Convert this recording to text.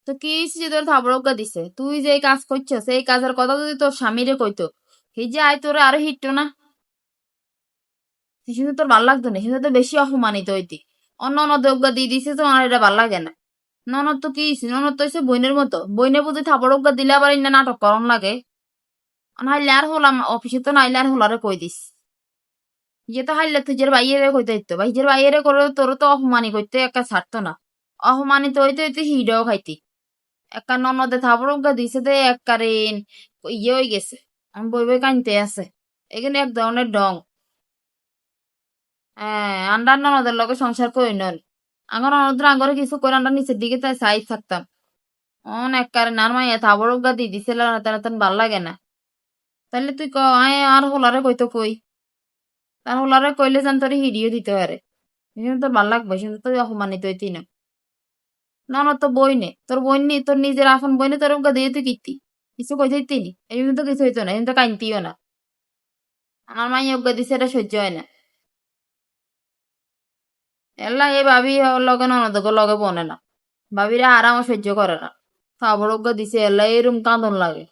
তো কি হইছে যে তোর থাবড়কা দিছে? তুই যে এই কাজ করছস এই কাজের কথা যদি তোর স্বামীরে কইতো হি যে আয় তোরে আরো হিটতো না? সেদিন তোর ভাল লাগতো না, সেদিন তো বেশি অপমানিত হইতি। অন্য অনদজ্ঞা দিয়ে দিছে তো আমার এটা ভাল লাগে না। ননদ তো কি হইছে? ননদ তো হইছে বইনের মতো, বইনে বুঝি থাপড়জ্ঞা দিলে আবার ইন্না নাটক করন লাগে। নাইলে আর হলাম অফিসে তো নাইলে আর হলারে কই দিস ইয়ে তো হাইলে তুই বাইরে কইতে হইতো, ভাইজের বাইরে করে তোর তো অপমানি করতে একা ছাড়তো না। অপমানিত হইতে হইতে হিডাও খাইতি। একা ননদে থাপড়জ্ঞা দিছে দে এককারে ইয়ে হয়ে গেছে। আমি বই বই কানতে আছে। এখানে এক ধরনের ডং। হ্যাঁ, আন্ডার ননদের লগে সংসার করি নন। আঙ্গর ননদের আঙ্গরে কিছু করে আন্ডার নিচের দিকে তাই সাইড থাকতাম। অনেক কারে নার মাইয়া থাবড়জ্ঞা দি দিছিল না, তার তেন ভাল লাগে না। তাহলে তুই ক আয় আর হোলারে কইতো কই। তার হোলারে কইলে যেন তোর হিডিও দিতে পারে। সেজন্য তোর ভাল লাগবে, সেজন্য তুই অপমানিত হইতি না। ননদ তো বই নে, তোর বই নি, তোর নিজের আপন বই নে তোর ওকে দিয়ে তুই কিত্তি। কিছু কইতে হইতি নি, এই জন্য তো কিছু হইতো না, এই জন্য তো কাইনতিও না। আমার মাইয়া ওকে দিছে এটা সহ্য হয় না। এলা এই ভাবি ওর লগে ননদকে লগে বনে না। ভাবিরা আরামও সহ্য করে না। থাবড়জ্ঞা দিছে এলা এরম কাঁদন লাগে।